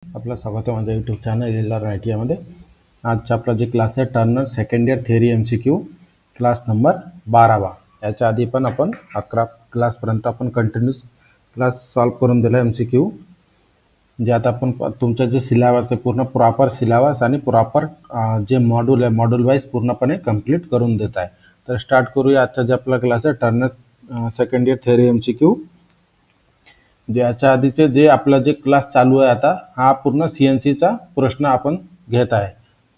आपलं स्वागत आहे माझ्या यूट्यूब चॅनल LR ITI मध्ये। आजचा आपला जे क्लास आहे turner second year theory MCQ class number 12वा। याच्या आधी पण आपण 11 क्लासपर्यंत आपण कंटिन्यूस क्लास सॉल्व करून दिला MCQ। जे आता आपण तुमचं जे सिलेबस आहे पूर्ण प्रॉपर सिलेबस आणि प्रॉपर जे मॉड्यूल आहे मॉड्यूल वाईज पूर्णपणे कंप्लीट करून देत आहे। तर स्टार्ट करूया आजचा जे आपला क्लास आहे turner second year theory MCQ। जे याच्या आधीचे जे आपला जे क्लास चालू आहे आता हा पूर्ण CNC चा प्रश्न आपण घेत आहे।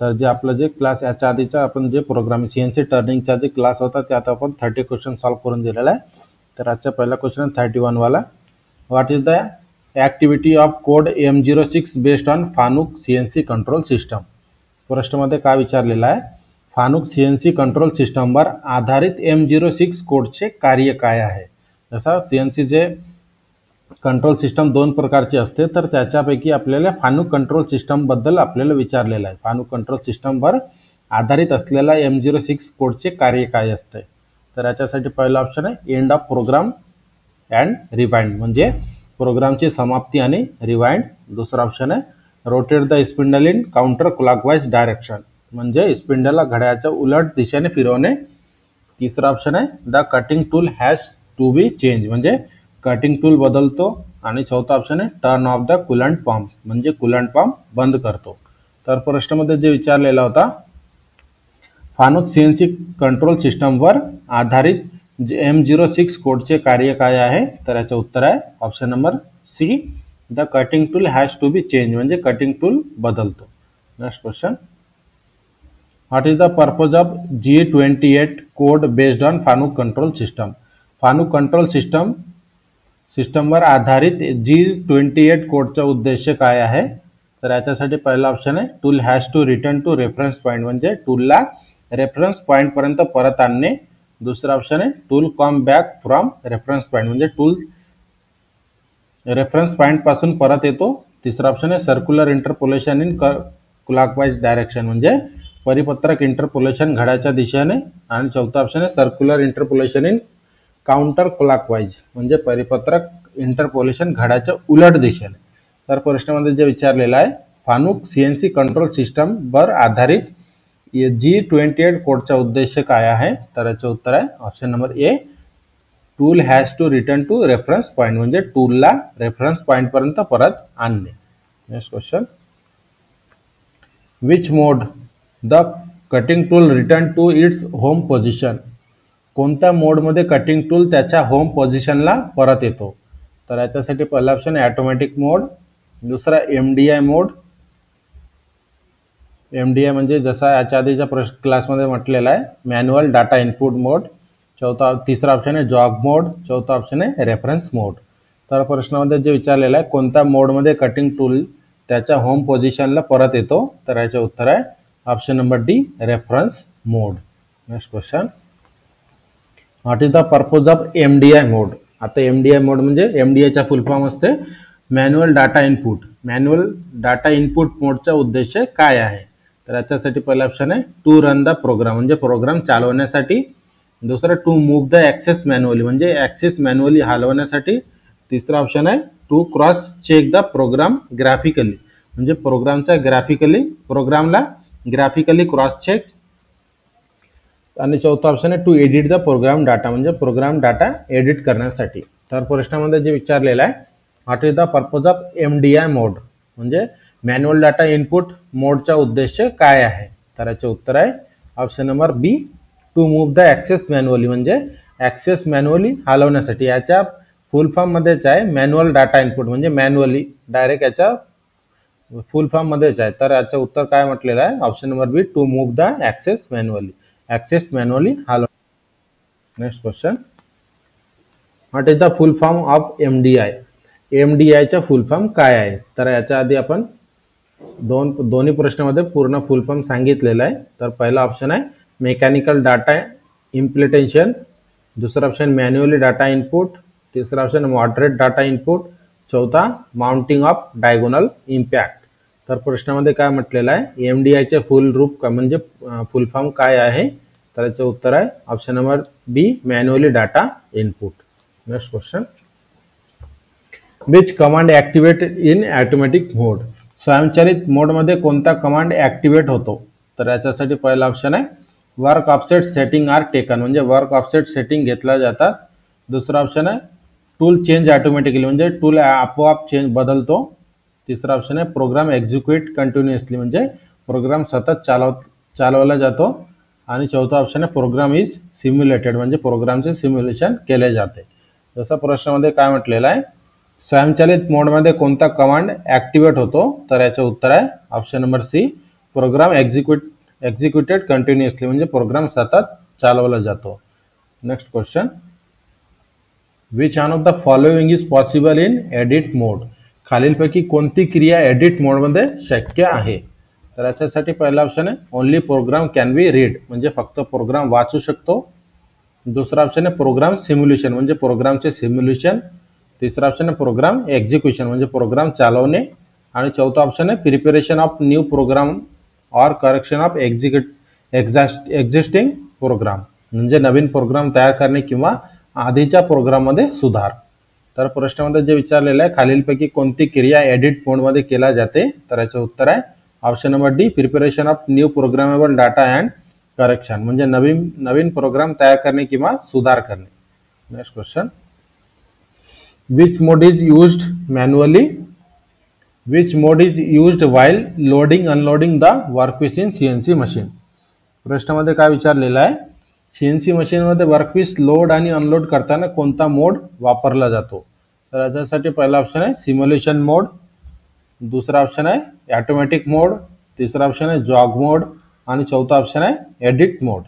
तर जे आपलं जे क्लास याच्या आधीचा आपण जे प्रोग्राम CNC टर्निंगचा जे क्लास होता त्यात आपण 30 क्वेश्चन सॉल्व करून दिलेला आहे। तर आजचा पहिला क्वेश्चन 31 वाला, what is the activity of code M06 based on फानुक CNC control system. प्रश्नामध्ये काय विचारलेला आहे, फानुक CNC कंट्रोल सिस्टमवर आधारित M06 कोडचे कार्य काय आहे। जसा CNC जे कंट्रोल सिस्टम दोन प्रकारचे असते, तर त्याच्यापैकी आपल्याला फानुक कंट्रोल सिस्टम बद्दल आपल्याला विचारलेलं आहे। फानुक कंट्रोल सिस्टमवर आधारित असलेला M06 कोडचे कार्य काय असते। तर याच्यासाठी पहिला ऑप्शन आहे end of program and rewind, म्हणजे प्रोग्रामची समाप्ती आणि रिवाइंड। दुसरा ऑप्शन आहे rotate the spindle in counter clockwise direction, म्हणजे स्पिंडलला घड्याळाच्या उलट दिशेने फिरवणे। तिसरा ऑप्शन आहे the cutting tool has to be change, म्हणजे कटिंग टूल बदलतो। आणि चौथा ऑप्शन आहे turn off the coolant pump, म्हणजे कूलंट पंप बंद करतो। तर प्रश्नामध्ये जे विचारलेला होता फानुक CNC कंट्रोल सिस्टमवर आधारित M06 कोडचे कार्य काय आहे, तर याचे उत्तर आहे option number C the cutting tool has to be change, म्हणजे कटिंग टूल बदलतो। Next question, what is the purpose of G28 code based on Fanuc control system. Fanuc control सिस्टमवर आधारित G28 कोडचा उद्देश काय आहे। तर याच्यासाठी पहिला ऑप्शन आहे tool has to return to reference point, म्हणजे टूलला रेफरन्स पॉईंट पर्यंत परत आणणे। दुसरा ऑप्शन आहे tool come back from reference point, म्हणजे टूल रेफरन्स पॉईंट पासून परत येतो। तिसरा ऑप्शन आहे circular interpolation in clockwise direction, म्हणजे परिपत्रक इंटरपोलेशन घड्याच्या दिशेने। आणि चौथा ऑप्शन आहे circular interpolation in counter clockwise, म्हणजे परिपत्रक इंटरपोलेशन घड्याच्या उलट दिशेने। तर प्रश्नामध्ये जे विचारलेलं आहे फानुक CNC कंट्रोल सिस्टम वर आधारित G28 कोडचा उद्देश काय आहे, तर याचे उत्तर आहे option number A tool has to return to reference point, म्हणजे टूलला रेफरन्स पॉईंट पर्यंत परत आणणे। Next question, which mode the cutting tool return to its home position. कोणत्या मोडमध्ये कटिंग टूल त्याच्या होम पोझिशनला परत येतो। तर याच्यासाठी पहिला ऑप्शन आहे ऑटोमॅटिक मोड, दुसरा MDI मोड। MDI म्हणजे जसा याच्या आधीच्या क्लासमध्ये म्हटलेला आहे मॅन्युअल डाटा इनपुट मोड। तिसरा ऑप्शन आहे जॉब मोड, चौथा ऑप्शन आहे रेफरन्स मोड। तर प्रश्नामध्ये जे विचारलेलं आहे कोणत्या मोडमध्ये कटिंग टूल त्याच्या होम पोझिशनला परत येतो, तर याचे उत्तर आहे option number D reference mode. Next question, what is the purpose of MDI mode. आता MDI मोड म्हणजे MDIचा फुल फॉर्म असते manual data input. Manual data input मोडचा उद्देश काय आहे, तर याच्यासाठी पहिला ऑप्शन आहे टू रन द प्रोग्राम, म्हणजे प्रोग्राम चालवण्यासाठी। दुसरा to move the axes manually, म्हणजे ॲक्सेस मॅन्युअली हलवण्यासाठी। तिसरा ऑप्शन आहे to cross check the program graphically, म्हणजे प्रोग्रामला ग्राफिकली क्रॉस चेक। आणि चौथा ऑप्शन आहे to edit the program data, म्हणजे प्रोग्राम डाटा एडिट करण्यासाठी। तर प्रश्नामध्ये जे विचारलेलं आहे what is the purpose of MDI mode, म्हणजे मॅन्युअल डाटा इनपुट मोडचा उद्देश काय आहे, तर याचे उत्तर आहे option number B to move the axes manually, म्हणजे ॲक्सेस मॅन्युअली हलवण्यासाठी। याच्या फुल फॉर्म मध्येच आहे मॅन्युअल डाटा इनपुट, म्हणजे मॅन्युअली डायरेक्ट याच्या फुल फॉर्म मध्येच आहे। तर याचं उत्तर काय म्हटलेलं आहे option number B to move the axes manually, axes manually हलव। Next question, what is the full form of MDI। MDIचा फुल फॉर्म काय आहे, तर याच्या आधी आपण दोन्ही प्रश्नामध्ये पूर्ण फुल फॉर्म सांगितलेला आहे। तर पहिला ऑप्शन आहे मेकॅनिकल डाटा इम्प्लिमेंटेशन, दुसरा ऑप्शन मॅन्युअली डाटा इनपुट, तिसरा ऑप्शन मॉडरेट डाटा इनपुट, चौथा माउंटिंग ऑफ डायगोनल इम्पॅक्ट। तर प्रश्नामध्ये काय म्हटलेलं आहे MDIचे फुल रूप म्हणजे फुल फॉर्म काय आहे, तर याचं उत्तर आहे option number B manually data input. Next question, which command activate in automatic mode। स्वयंचलित मोडमध्ये कोणता कमांड ॲक्टिवेट होतो? तर याच्यासाठी पहिला ऑप्शन आहे work offset setting are taken, म्हणजे वर्क ऑफसेट सेटिंग घेतल्या जातात. दुसरा ऑप्शन आहे टूल चेंज ऑटोमॅटिकली, म्हणजे टूल आपोआप चेंज बदलतो. तिसरा ऑप्शन आहे प्रोग्राम एक्झिक्यूट कंटिन्युअसली, म्हणजे प्रोग्राम सतत चालवला जातो. आणि चौथा ऑप्शन आहे प्रोग्राम इज सिम्युलेटेड, म्हणजे प्रोग्रामचे सिम्युलेशन केले जाते. जसं प्रश्नामध्ये काय म्हटलेलं आहे, स्वयंचलित मोडमध्ये कोणता कमांड ॲक्टिवेट होतो? तर याचं उत्तर आहे option number C, program executed continuously, म्हणजे प्रोग्राम सतत चालवला जातो. Next question, which one of the following is possible in edit mode? खालीलपैकी कोणती क्रिया एडिट मोडमध्ये शक्य आहे? तर याच्यासाठी पहिला ऑप्शन आहे only program can be read, म्हणजे फक्त प्रोग्राम वाचू शकतो. दुसरा ऑप्शन आहे प्रोग्राम सिम्युलेशन, म्हणजे प्रोग्रामचे सिम्युलेशन. तिसरा ऑप्शन आहे प्रोग्राम एक्झिक्युशन, म्हणजे प्रोग्राम चालवणे. आणि चौथा ऑप्शन आहे preparation of new program or correction of existing program, म्हणजे नवीन प्रोग्राम तयार करणे किंवा आधीच्या प्रोग्राममध्ये सुधार. तर प्रश्नामध्ये जे विचारलेलं आहे खालीलपैकी कोणती क्रिया एडिट मोडमध्ये केल्या जाते? तर याचं उत्तर आहे option number D, preparation of new programmable data and correction, म्हणजे नवीन प्रोग्राम तयार करणे किंवा सुधार करणे. Next question, which mode is used manually? Which mode is used while loading unloading the workpiece in CNC machine? प्रश्नामध्ये काय विचारलेलं आहे, CNC मशीनमध्ये वर्कपीस लोड आणि अनलोड करताना कोणता मोड वापरला जातो? तर याच्यासाठी पहिला ऑप्शन आहे सिम्युलेशन मोड. दुसरा ऑप्शन आहे ऑटोमॅटिक मोड. तिसरा ऑप्शन आहे जॉग मोड. आणि चौथा ऑप्शन आहे एडिट मोड.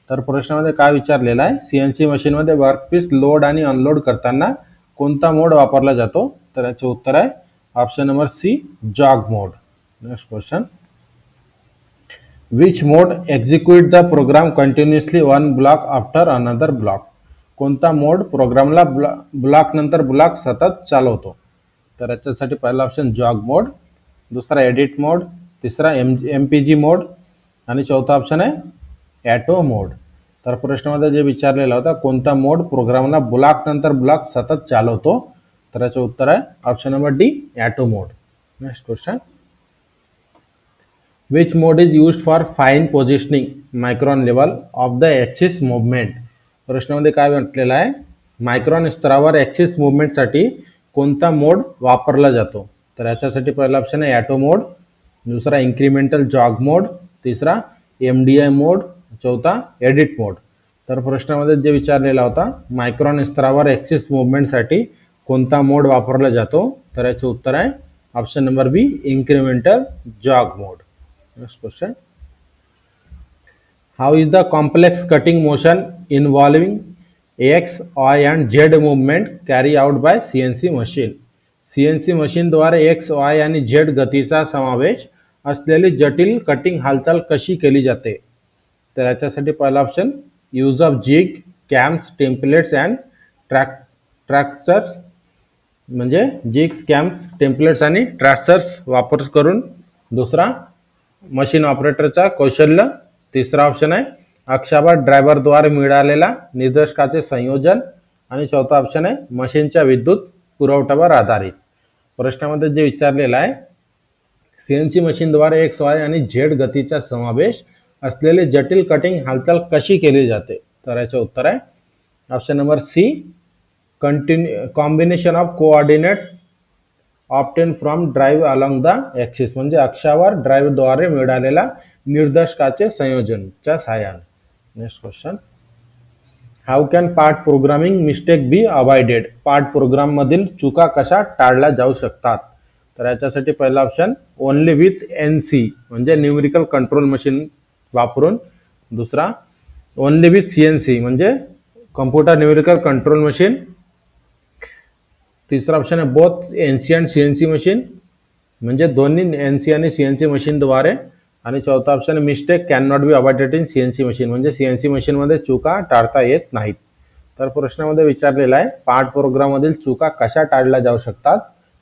तर प्रश्नामध्ये काय विचारलेलं आहे, CNC मशीनमध्ये वर्कपीस लोड आणि अनलोड करताना कोणता मोड वापरला जातो? तर याचे उत्तर आहे option number C, jog mode. Next question, which mode execute the program continuously one block after another block? कोणता मोड प्रोग्रामला ब्लॉक नंतर ब्लॉक सतत चालवतो? तर याच्यासाठी पहिला ऑप्शन जॉग मोड. दुसरा एडिट मोड. तिसरा MPG मोड. आणि चौथा ऑप्शन आहे ॲटो मोड. तर प्रश्नामध्ये जे विचारलेला होता कोणता मोड प्रोग्रामला ब्लॉक नंतर ब्लॉक सतत चालवतो? तर याचं उत्तर आहे option number D, auto mode. Next question, which mode is used for fine positioning micron level of the axis movement? प्रश्नामध्ये काय म्हटलेलं आहे, मायक्रॉन स्तरावर ॲक्सिस मुवमेंटसाठी कोणता मोड वापरला जातो? तर याच्यासाठी पहिला ऑप्शन आहे ॲटो मोड. दुसरा इन्क्रिमेंटल जॉग मोड. तिसरा MDI मोड. चौथा एडिट मोड. तर प्रश्नामध्ये जे विचारलेला होता मायक्रॉन स्तरावर ॲक्सिस मुवमेंटसाठी कोणता मोड वापरला जातो? तर याचे उत्तर आहे option number B, incremental jog mode. Next question, how is the complex cutting motion involving X, Y and Z movement carry out by CNC machine? CNC मशीनद्वारे X, Y आणि Z गतीचा समावेश असलेली जटिल कटिंग हालचाल कशी केली जाते? तर याच्यासाठी पहिला option use of jig, cams, templates and fixtures, म्हणजे जिग्स, कॅम्स, टेम्पलेट्स आणि ट्रॅक्चर्स वापर करून. दुसरा मशीन ऑपरेटरचा कौशल्य. तिसरा ऑप्शन आहे अक्षावर ड्रायव्हरद्वारे मिळालेला निर्देशकाचे संयोजन. आणि चौथा ऑप्शन आहे मशीनच्या विद्युत पुरवठ्यावर आधारित. प्रश्नामध्ये जे विचारलेलं आहे CNC मशीनद्वारे X, Y आणि Z गतीचा समावेश असलेले जटिल कटिंग हालचाल कशी केली जाते? तर याचे उत्तर आहे option number C, combination of coordinate optain from drive along the axis, म्हणजे अक्षावर ड्राईव्हद्वारे मिळालेला निर्देशकाचे संयोजनच्या सहाय्याने. Next question, how can part programming mistake be avoided? Part प्रोग्राममधील चुका कशा टाळल्या जाऊ शकतात? तर याच्यासाठी पहिला ऑप्शन ओनली विथ NC, म्हणजे न्यूमेरिकल कंट्रोल मशीन वापरून. दुसरा ओनली विथ CNC, म्हणजे कॉम्प्युटर न्यूमेरिकल कंट्रोल मशीन. तिसरा ऑप्शन आहे both NC and CNC machine, म्हणजे दोन्ही NC आणि CNC मशीनद्वारे. आणि चौथा ऑप्शन आहे mistake can not be avoided in CNC machine, म्हणजे CNC मशीनमध्ये चुका टाळता येत नाहीत. तर प्रश्नामध्ये विचारलेला आहे पार्ट प्रोग्राममधील चुका कशा टाळल्या जाऊ शकतात?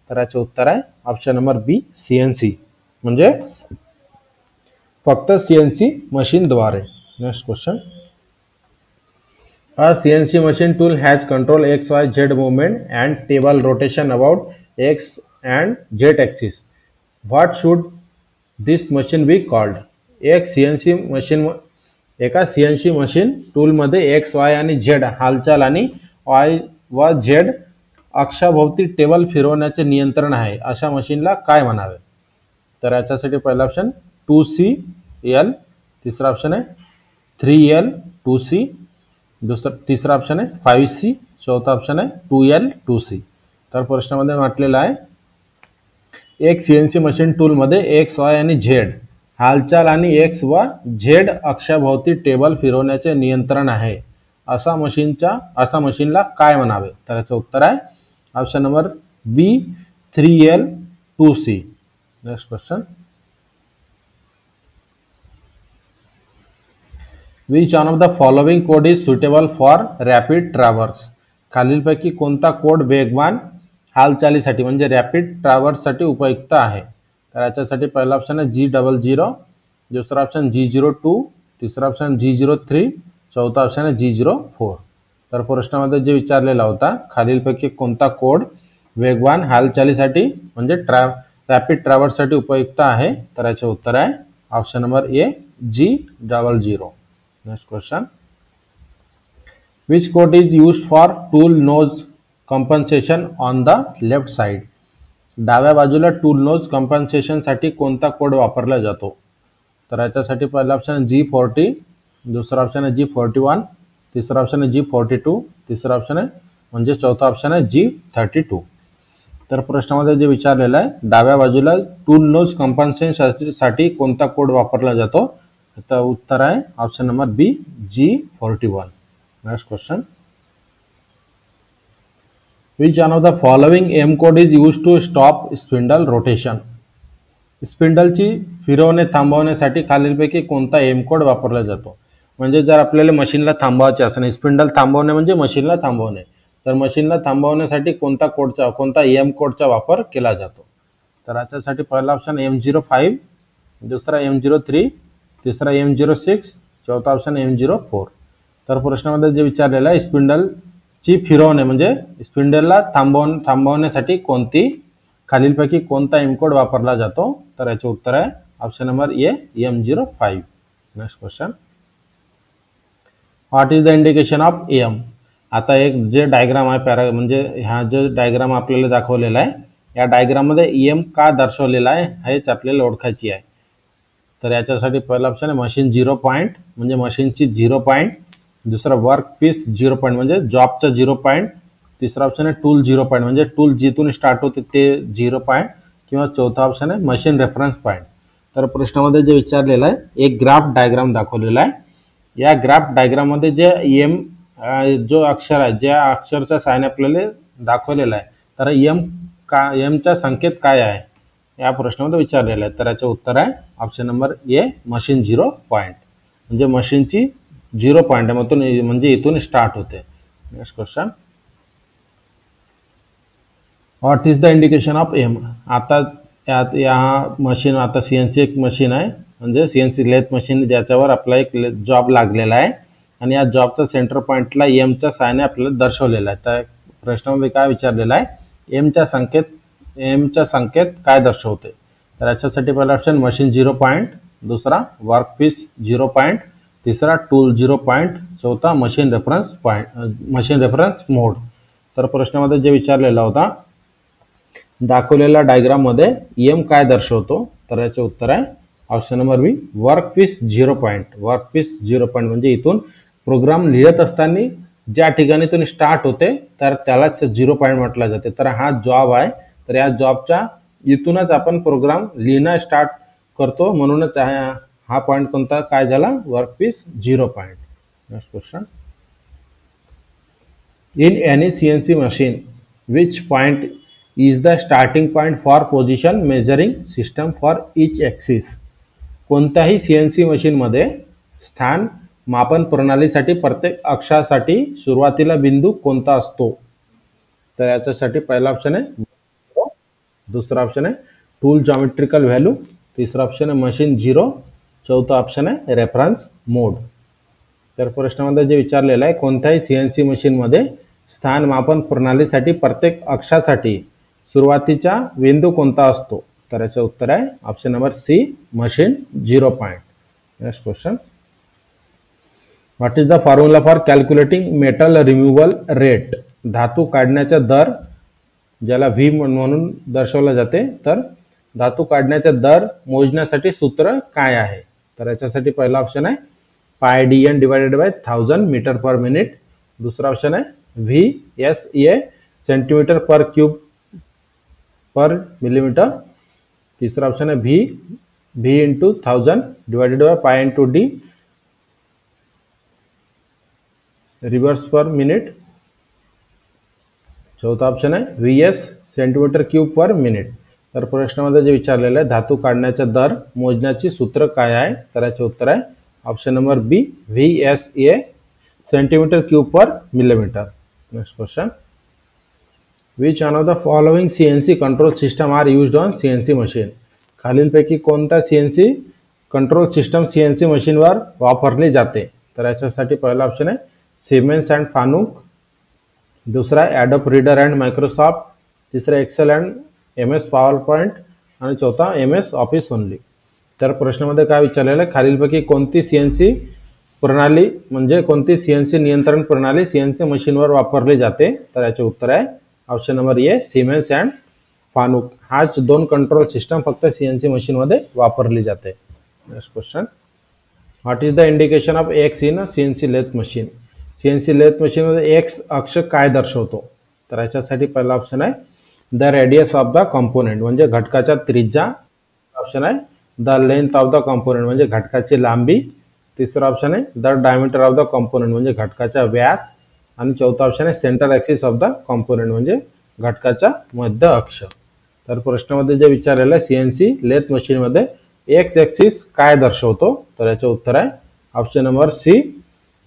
तर याचे उत्तर आहे ऑप्शन नंबर बी, CNC, म्हणजे फक्त CNC मशीनद्वारे. Next question, A CNC machine tool has control X, Y, Z movement and table rotation about X and Z axis. What should this machine be called? एक सीएनसी मशीन, एका CNC machine टूलमध्ये x Y आणि Z हालचाल आणि Y व Z अक्षाभोवती table फिरवण्याचे नियंत्रण आहे, अशा मशीनला काय म्हणावे? तर याच्यासाठी पहिला ऑप्शन 2CL, तिसरा ऑप्शन आहे 3L 2C, तिसरा ऑप्शन आहे 5C, चौथा ऑप्शन आहे 2L 2C. तर प्रश्नामध्ये म्हटलेलं आहे एक सीएनसी मशीन टूलमध्ये एक्स वाय आणि झेड हालचाल आणि एक्स व झेड अक्षाभोवती टेबल फिरवण्याचे नियंत्रण आहे, अशा मशीनला काय म्हणावे? तर याचं उत्तर आहे option number B 3L 2C. Next question. Which one of the following code is suitable for rapid traverse? खालीलपैकी कोणता कोड वेगवान हालचालीसाठी म्हणजे रॅपिड ट्रॅव्हर्ससाठी उपयुक्त आहे? तर याच्यासाठी पहिला ऑप्शन आहे G00, दुसरा ऑप्शन G02, तिसरा ऑप्शन G03, चौथा ऑप्शन आहे G04. तर प्रश्नामध्ये जे विचारलेला होता खालीलपैकी कोणता कोड वेगवान हालचालीसाठी म्हणजे रॅपिड ट्रॅव्हर्ससाठी उपयुक्त आहे? तर याचे उत्तर आहे option number A G00. Next question. Which code is used for tool nose compensation on the left side? डाव्या बाजूला टूल नोज कॉम्पन्सेशनसाठी कोणता कोड वापरला जातो? तर याच्यासाठी पहिला ऑप्शन G40, दुसरा ऑप्शन आहे G41, तिसरा ऑप्शन आहे G42, तिसरा ऑप्शन आहे म्हणजे चौथा ऑप्शन आहे G32. तर प्रश्नामध्ये जे विचारलेलं आहे डाव्या बाजूला टूल नोज कॉम्पन्सेशनसाठी कोणता कोड वापरला जातो? तर उत्तर आहे option number B G41. Next question. Which one of the following M code is use to stop spindle rotation? स्पिंडलची फिरवणे थांबवण्यासाठी खालीलपैकी कोणता एम कोड वापरला जातो? म्हणजे जर आपल्याला मशीनला थांबवायचे असेल, स्पिंडल थांबवणे म्हणजे मशीनला थांबवणे, तर मशीनला थांबवण्यासाठी कोणता एम कोडचा वापर केला जातो? तर याच्यासाठी पहिला ऑप्शन M05, दुसरा M03, तिसरा M06, चौथा ऑप्शन M04. तर प्रश्नामध्ये जे विचारलेलं आहे स्पिंडलची फिरवणे म्हणजे स्पिंडलला थांबवण्यासाठी खालीलपैकी कोणता एम कोड वापरला जातो? तर याचे उत्तर आहे option number A M05. Next question. What is the indication of M? आता एक जे डायग्राम आहे म्हणजे हा जो डायग्राम आपल्याला दाखवलेला आहे या डायग्राममध्ये एम का दर्शवलेला आहे हेच आपल्याला ओळखायची आहे. तर याच्यासाठी पहिला ऑप्शन आहे मशीन 0 पॉईंट म्हणजे मशीनची 0 पॉईंट, दुसरा वर्क पीस 0 पॉईंट म्हणजे जॉबचा 0 पॉईंट, तिसरा ऑप्शन आहे टूल 0 पॉईंट म्हणजे टूल जिथून स्टार्ट होते ते 0 पॉईंट, किंवा चौथा ऑप्शन आहे मशीन रेफरन्स पॉईंट. तर प्रश्नामध्ये जे विचारलेलं आहे एक ग्राफ डायग्राम दाखवलेला आहे. या ग्राफ डायग्राममध्ये जे एम जो अक्षर आहे ज्या अक्षरचा साइन आपल्याला दाखवलेला आहे तर एमचा संकेत काय आहे या प्रश्नामध्ये विचारलेला आहे. तर याचं उत्तर आहे option number A machine 0 point म्हणजे मशीनची 0 पॉईंट म्हणजे इथून स्टार्ट होते. Next question. What is the indication of M? आता या मशीन आता सीएनसी एक मशीन आहे म्हणजे सीएनसी लेथ मशीन ज्याच्यावर आपला एक जॉब लागलेला आहे आणि या जॉबचा सेंटर पॉईंटला एमच्या सायने आपल्याला दर्शवलेला आहे. तर प्रश्नामध्ये काय विचारलेला आहे एमचा संकेत काय दर्शवते? तर याच्यासाठी पहिला ऑप्शन मशीन 0 पॉईंट, दुसरा वर्क पीस 0 पॉईंट, तिसरा टूल 0 पॉईंट, चौथा मशीन रेफरन्स मोड. तर प्रश्नामध्ये जे विचारलेला होता दाखवलेल्या डायग्राम मध्ये एम काय दर्शवतो? तर याचे उत्तर आहे option number B work piece 0 point. Work piece 0 point म्हणजे इथून प्रोग्राम लिहित असताना ज्या ठिकाणी तुम्ही स्टार्ट होते तर त्यालाच 0 पॉईंट म्हटलं जाते. तर हा जॉब आहे तर या जॉबच्या इथूनच आपण प्रोग्राम लिहिणं स्टार्ट करतो म्हणूनच हा पॉईंट कोणता काय झाला work piece 0 point. Next question. In any CNC machine which point is the starting point for position measuring system for each axis? कोणत्याही सीएनसी मशीन मध्ये स्थान मापन प्रणालीसाठी प्रत्येक अक्षासाठी सुरुवातीला बिंदू कोणता असतो? तर याच्यासाठी पहिला ऑप्शन आहे दुसरा ऑप्शन आहे टूल जॉमेट्रिकल व्हॅल्यू, तिसरा ऑप्शन आहे मशीन 0, चौथा ऑप्शन आहे रेफरन्स मोड. तर प्रश्नामध्ये जे विचारलेलं आहे कोणत्याही सीएनसी मशीन मध्ये स्थान मापन प्रणालीसाठी प्रत्येक अक्षासाठी सुरुवातीचा बिंदू कोणता असतो? तर याचं उत्तर आहे option number C machine 0 point. Next question. What is the formula for calculating metal removal rate. धातू काढण्याचा दर ज्याला व्ही म्हणून दर्शवला जाते, तर धातू काढण्याचा दर मोजण्यासाठी सूत्र काय आहे. तर याच्यासाठी पहिला ऑप्शन आहे pi D N divided by 1000 metre per minute. दूसरा ऑप्शन है VSA centimetre per cube per millimetre. तीसरा ऑप्शन है V into 1000 divided by pi into D reverse per minute. चौथा ऑप्शन है VS centimetre cube per minute. तर प्रश्नामध्ये जे विचारलेलं आहे धातू काढण्याचा दर मोजण्याची सूत्र काय आहे, तर याचे उत्तर आहे option number B VSA centimetre cube per millimetre. Next question. Which one of the following CNC control system are used on CNC machine. खालीलपैकी कोणता CNC कंट्रोल सिस्टम CNC मशीनवर वापरली जाते. तर याच्यासाठी पहिला ऑप्शन आहे सिमेंस अँड फानुक. दुसरा ॲडोब रीडर अँड मायक्रोसॉफ्ट. तिसरा Excel and MS power point आणि चौथा MS ऑफिस ओनली. तर प्रश्नामध्ये काय विचारलेलं आहे खालीलपैकी कोणती CNC प्रणाली म्हणजे कोणती CNC नियंत्रण प्रणाली CNC मशीनवर वापरली जाते. तर याचे उत्तर आहे option number A Siemens and Fanuc. हाच दोन कंट्रोल सिस्टम फक्त CNC मशीनमध्ये वापरली जाते. Next question. What is the indication of X in CNC lathe machine. CNC lathe मशीनमध्ये एक्स अक्ष काय दर्शवतो. तर याच्यासाठी पहिला ऑप्शन आहे the radius of the component म्हणजे घटकाचा त्रिज्या. ऑप्शन आहे the length of the component म्हणजे घटकाची लांबी. तिसरा ऑप्शन आहे the diameter of the component म्हणजे घटकाचा व्यास. आणि चौथा ऑप्शन आहे centre axis of the component म्हणजे घटकाचा मध्य अक्ष. तर प्रश्नामध्ये जे विचारलेलं आहे CNC लेथ मशीनमध्ये एक्स ॲक्सिस काय दर्शवतो. तर याचे उत्तर आहे option number C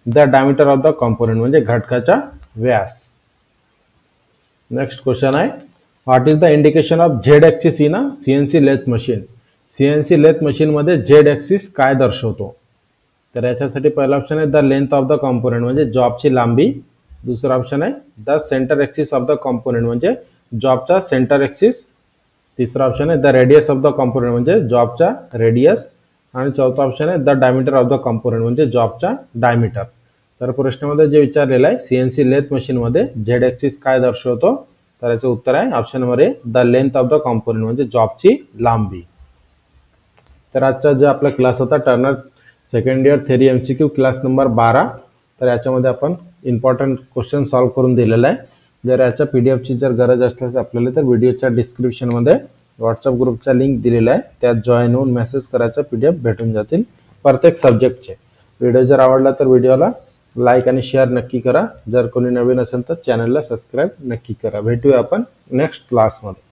the diameter of the component म्हणजे घटकाचा व्यास. नेक्स्ट क्वेश्चन आहे what is the indication of Z axis in CNC lathe machine. CNC lathe मशीनमध्ये झेड ॲक्सिस काय दर्शवतो. तर याच्यासाठी पहिला ऑप्शन आहे the length of the component म्हणजे जॉबची लांबी. दुसरा ऑप्शन आहे the centre axis of the component म्हणजे जॉबचा सेंटर ॲक्सिस. तिसरा ऑप्शन आहे the radius of the component म्हणजे जॉबचा रेडियस. आणि चौथा ऑप्शन आहे the diameter of the component म्हणजे जॉबचा डायमीटर. तर प्रश्नामध्ये जे विचारलेलं आहे CNC लेथ मशीनमध्ये झेड ॲक्सिस काय दर्शवतो. तर याचं उत्तर आहे option number A the length of the component म्हणजे जॉबची लांबी. तर आजचा जो आपला क्लास होता Turner second year theory MCQ class number 12. तर याच्यामध्ये आपण इम्पॉर्टंट क्वेश्चन सॉल्व करून दिलेला आहे. जर याच्या PDFची जर गरज असल्यास आपल्याला तर व्हिडिओच्या डिस्क्रिप्शनमध्ये व्हॉट्सअप ग्रुपचा लिंक दिलेला आहे, त्यात जॉईन होऊन मेसेज करायचा PDF भेटून जातील प्रत्येक सब्जेक्टचे. व्हिडिओ जर आवडला तर व्हिडिओला लाईक आणि शेअर नक्की करा. जर कोणी नवीन असेल तर चॅनलला सबस्क्राईब नक्की करा. भेटूया आपण नेक्स्ट क्लासमध्ये.